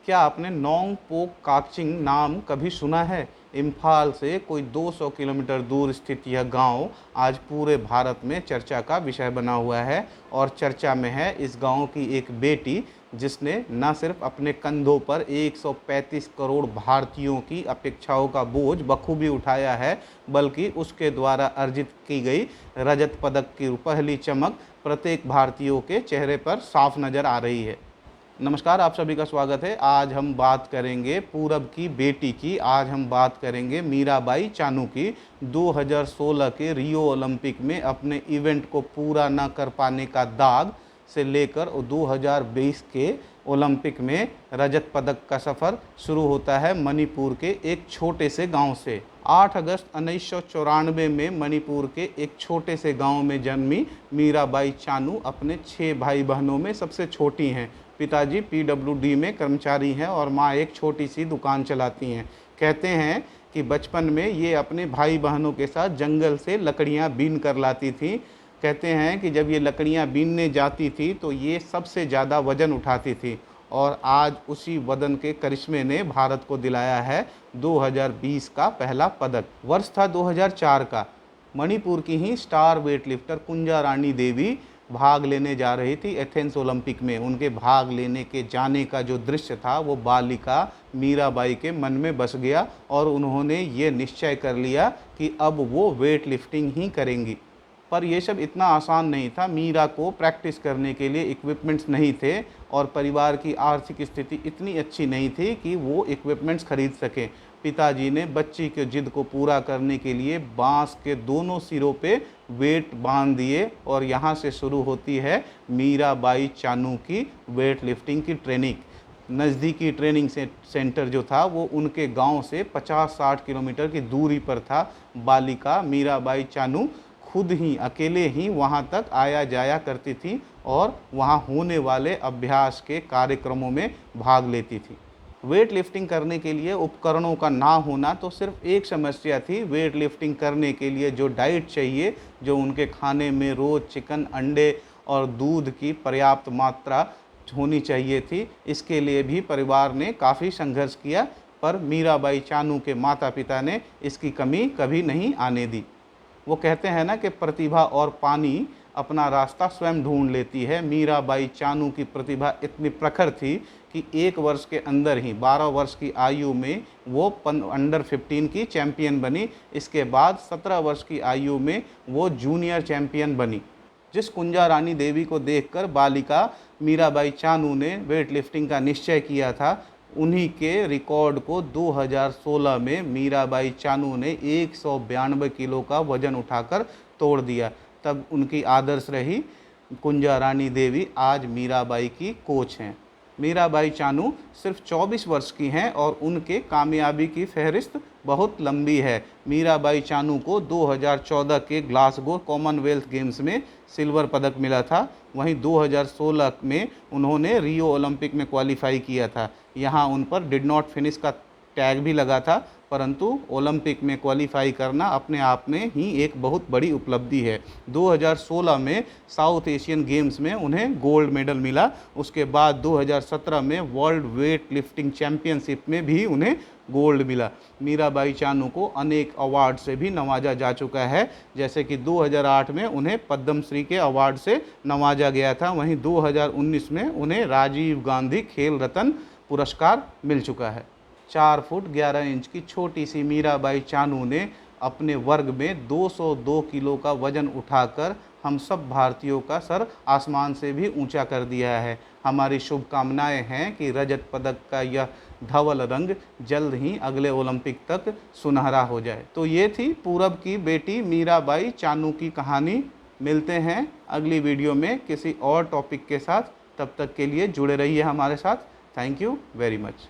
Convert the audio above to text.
क्या आपने नोंग पोक काकचिंग नाम कभी सुना है? इम्फाल से कोई 200 किलोमीटर दूर स्थित यह गांव आज पूरे भारत में चर्चा का विषय बना हुआ है और चर्चा में है इस गांव की एक बेटी जिसने न सिर्फ अपने कंधों पर 135 करोड़ भारतीयों की अपेक्षाओं का बोझ बखूबी उठाया है, बल्कि उसके द्वारा अर्जित की गई रजत पदक की पहली चमक प्रत्येक भारतीयों के चेहरे पर साफ नज़र आ रही है। नमस्कार, आप सभी का स्वागत है। आज हम बात करेंगे पूरब की बेटी की। आज हम बात करेंगे मीराबाई चानू की। 2016 के रियो ओलंपिक में अपने इवेंट को पूरा न कर पाने का दाग से लेकर 2020 के ओलंपिक में रजत पदक का सफ़र शुरू होता है मणिपुर के एक छोटे से गांव से। 8 अगस्त 1994 में मणिपुर के एक छोटे से गांव में जन्मी मीराबाई चानू अपने 6 भाई बहनों में सबसे छोटी हैं। पिताजी पीडब्ल्यूडी में कर्मचारी हैं और माँ एक छोटी सी दुकान चलाती हैं। कहते हैं कि बचपन में ये अपने भाई बहनों के साथ जंगल से लकड़ियाँ बीन कर लाती थी। कहते हैं कि जब ये लकड़ियाँ बीनने जाती थी तो ये सबसे ज़्यादा वज़न उठाती थी और आज उसी वजन के करिश्मे ने भारत को दिलाया है 2020 का पहला पदक। वर्ष था 2004 का। मणिपुर की ही स्टार वेटलिफ्टर कुंजा रानी देवी भाग लेने जा रही थी एथेंस ओलंपिक में। उनके भाग लेने के जाने का जो दृश्य था वो बालिका मीराबाई के मन में बस गया और उन्होंने ये निश्चय कर लिया कि अब वो वेट लिफ्टिंग ही करेंगी। पर यह सब इतना आसान नहीं था। मीरा को प्रैक्टिस करने के लिए इक्विपमेंट्स नहीं थे और परिवार की आर्थिक स्थिति इतनी अच्छी नहीं थी कि वो इक्विपमेंट्स खरीद सकें। पिताजी ने बच्ची के जिद को पूरा करने के लिए बांस के दोनों सिरों पे वेट बांध दिए और यहाँ से शुरू होती है मीराबाई चानू की वेट लिफ्टिंग की ट्रेनिंग। नज़दीकी ट्रेनिंग सेंटर जो था वो उनके गांव से 50-60 किलोमीटर की दूरी पर था। बालिका मीराबाई चानू खुद ही अकेले ही वहां तक आया जाया करती थी और वहां होने वाले अभ्यास के कार्यक्रमों में भाग लेती थी। वेट लिफ्टिंग करने के लिए उपकरणों का ना होना तो सिर्फ एक समस्या थी। वेट लिफ्टिंग करने के लिए जो डाइट चाहिए, जो उनके खाने में रोज़ चिकन, अंडे और दूध की पर्याप्त मात्रा होनी चाहिए थी, इसके लिए भी परिवार ने काफ़ी संघर्ष किया। पर मीराबाई चानू के माता पिता ने इसकी कमी कभी नहीं आने दी। वो कहते हैं ना कि प्रतिभा और पानी अपना रास्ता स्वयं ढूंढ लेती है। मीराबाई चानू की प्रतिभा इतनी प्रखर थी कि 1 वर्ष के अंदर ही 12 वर्ष की आयु में वो अंडर 15 की चैंपियन बनी। इसके बाद 17 वर्ष की आयु में वो जूनियर चैंपियन बनी। जिस कुंजा रानी देवी को देखकर बालिका मीराबाई चानू ने वेट लिफ्टिंग का निश्चय किया था, उन्हीं के रिकॉर्ड को 2016 में मीराबाई चानू ने 192 किलो का वजन उठाकर तोड़ दिया। तब उनकी आदर्श रही कुंजा रानी देवी आज मीराबाई की कोच हैं। मीराबाई चानू सिर्फ 24 वर्ष की हैं और उनके कामयाबी की फहरिस्त बहुत लंबी है। मीराबाई चानू को 2014 के ग्लासगो कॉमनवेल्थ गेम्स में सिल्वर पदक मिला था। वहीं 2016 में उन्होंने रियो ओलंपिक में क्वालिफाई किया था। यहाँ उन पर डिड नॉट फिनिश का टैग भी लगा था, परंतु ओलंपिक में क्वालिफाई करना अपने आप में ही एक बहुत बड़ी उपलब्धि है। 2016 में साउथ एशियन गेम्स में उन्हें गोल्ड मेडल मिला। उसके बाद 2017 में वर्ल्ड वेट लिफ्टिंग चैंपियनशिप में भी उन्हें गोल्ड मिला। मीराबाई चानू को अनेक अवार्ड से भी नवाजा जा चुका है, जैसे कि 2008 में उन्हें पद्मश्री के अवार्ड से नवाजा गया था। वहीं 2019 में उन्हें राजीव गांधी खेल रत्न पुरस्कार मिल चुका है। 4 फुट 11 इंच की छोटी सी मीराबाई चानू ने अपने वर्ग में 202 किलो का वजन उठाकर हम सब भारतीयों का सर आसमान से भी ऊंचा कर दिया है। हमारी शुभकामनाएं हैं कि रजत पदक का यह धवल रंग जल्द ही अगले ओलंपिक तक सुनहरा हो जाए। तो ये थी पूरब की बेटी मीराबाई चानू की कहानी। मिलते हैं अगली वीडियो में किसी और टॉपिक के साथ। तब तक के लिए जुड़े रहिए हमारे साथ। Thank you very much.